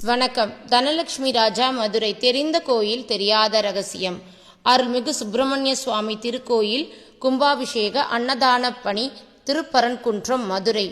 வணக்கம். தனலட்சுமி ராஜா, மதுரை. தெரிந்த கோயில் தெரியாத ரகசியம். அருள்மிகு சுப்பிரமணிய சுவாமி திருக்கோயில் கும்பாபிஷேக அன்னதான பணி, திருப்பரங்குன்றம், மதுரை.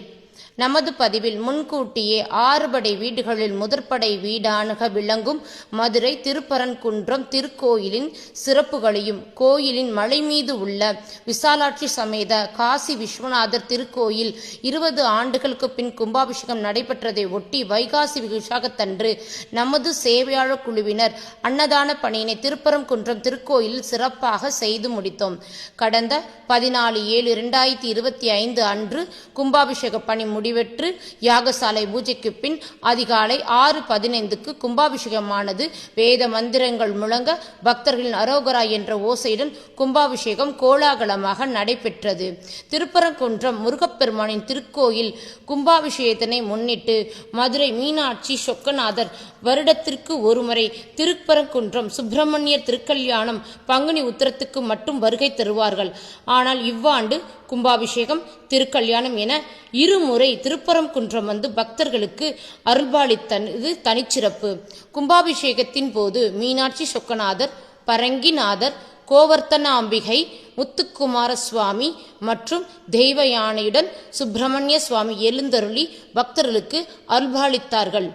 நமது பதிவில் முன்கூட்டியே 6 படை வீடுகளில் முதற்படை வீடாக விளங்கும் மதுரை திருப்பரங்குன்றம் திருக்கோயிலின் சிறப்புகளையும், கோயிலின் மலை மீது உள்ள விசாலாட்சி சமேத காசி விஸ்வநாதர் திருக்கோயில் 20 ஆண்டுகளுக்கு பின் கும்பாபிஷேகம் நடைபெற்றதை ஒட்டி வைகாசி விசாகத்தன்று நமது சேவையாளர் குழுவினர் அன்னதான பணியினை திருப்பரங்குன்றம் திருக்கோயிலில் சிறப்பாக செய்து முடித்தோம். கடந்த 14/7/2025 அன்று கும்பாபிஷேக பணி முடிவெற்று யாகசாலை பூஜைக்கு பின் அதிகாலை 6:15க்கு கும்பாபிஷேகமானது. வேத மந்திரங்கள் முழங்க பக்தர்களின் அரோகரா என்ற ஓசையுடன் கும்பாபிஷேகம் கோலாகலமாக நடைபெற்றது. திருப்பரங்குன்றம் முருகப்பெருமானின் திருக்கோயில் கும்பாபிஷேகத்தினை முன்னிட்டு மதுரை மீனாட்சி சொக்கநாதர் வருடத்திற்கு ஒருமுறை திருப்பரங்குன்றம் சுப்பிரமணியர் திருக்கல்யாணம் பங்குனி உத்திரத்துக்கு மட்டும் வருகை தருவார்கள். ஆனால் இவ்வாண்டு கும்பாபிஷேகம், திருக்கல்யாணம் என 2 முறை திருப்பரங்குன்றம் வந்து பக்தர்களுக்கு அருள்பாலித்தது தனிச்சிறப்பு. கும்பாபிஷேகத்தின் போது மீனாட்சி சொக்கநாதர், பரங்கிநாதர், கோவர்த்தனாம்பிகை, முத்துக்குமார சுவாமி மற்றும் தெய்வ யானையுடன் சுப்பிரமணிய சுவாமி எழுந்தருளி பக்தர்களுக்கு அருள்பாலித்தார்கள்.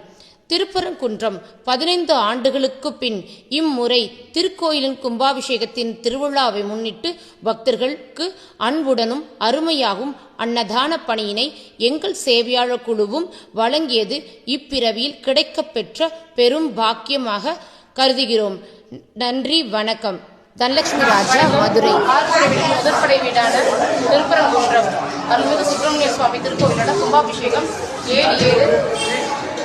திருப்பரங்குன்றம் 15 ஆண்டுகளுக்கு பின் இம்முறை திருக்கோயிலின் கும்பாபிஷேகத்தின் திருவிழாவை முன்னிட்டு பக்தர்களுக்கு அன்புடனும் அருமையாகவும் அன்னதான பணியினை எங்கள் சேவையாளர் குழுவும் வழங்கியது இப்பிறவியில் கிடைக்கப்பெற்ற பெரும் பாக்கியமாக கருதுகிறோம். நன்றி, வணக்கம். தனலட்சுமி ராஜா, மதுரை. முதற்படை வீடான திருப்பரங்குன்றம் அருள்மிகு சுப்பிரமணிய சுவாமி திருக்கோயிலோட கும்பாபிஷேகம்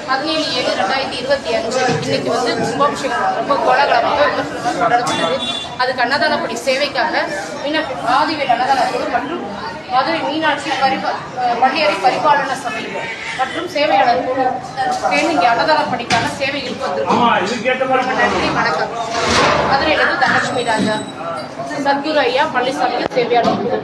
17/7/2025 இன்னைக்கு வந்து கும்பாபிஷேகம் ரொம்ப கோலாகலமாக கொண்டாடப்பட்டது. அதுக்கு அன்னதானப்படி சேவைக்காக ஆதிவேல் அன்னதான குழு மற்றும் மதுரை மீனாட்சி பள்ளியறை பரிபாலன சபை மற்றும் சேவையாளர் குழு சேர்ந்து இங்கே அன்னதான பணிக்கான சேவைகளுக்கு வந்திருக்கோம். நன்றி, வணக்கம். மதுரையிலிருந்து தனலட்சுமி ராஜா. சத்குரு ஐயா பழனிசாமி சேவையாளர் குழு.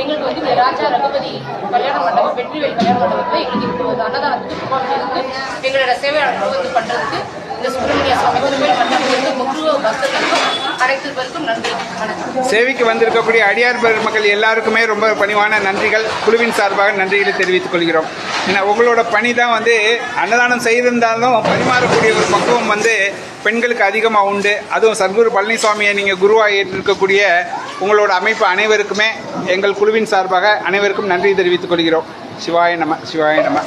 எங்களுக்கு வந்து இந்த ராஜா ரகுபதி கல்யாண மண்டபம், வெற்றிவேல் கல்யாண மண்டபத்தில் எங்களுக்கு அன்னதானத்துக்கு கும்பாபிஷேகத்துக்கு எங்களோட சேவையாளர்கள் வந்து பண்றதுக்கு இந்த சுப்பிரமணிய சுவாமி திருவேல் மண்டபத்திற்கு முழு பக்தர்களுக்கும் அனைத்து பேருக்கும் நன்றி, வணக்கம். சேவைக்கு வந்திருக்கக்கூடிய அடியார் பெருமக்கள் எல்லாருக்குமே ரொம்ப பணிவான நன்றிகள். குழுவின் சார்பாக நன்றிகளை தெரிவித்துக் கொள்கிறோம். ஏன்னா உங்களோட பணி தான் வந்து அன்னதானம் செய்திருந்தாலும் பரிமாறக்கூடிய ஒரு பக்குவம் வந்து பெண்களுக்கு அதிகமாக உண்டு. அதுவும் சத்குரு பழனிசாமியை நீங்கள் குருவாக ஏற்றிருக்கக்கூடிய உங்களோட அமைப்பு அனைவருக்குமே எங்கள் குழுவின் சார்பாக அனைவருக்கும் நன்றி தெரிவித்துக் கொள்கிறோம். சிவாய நம, சிவாய நம.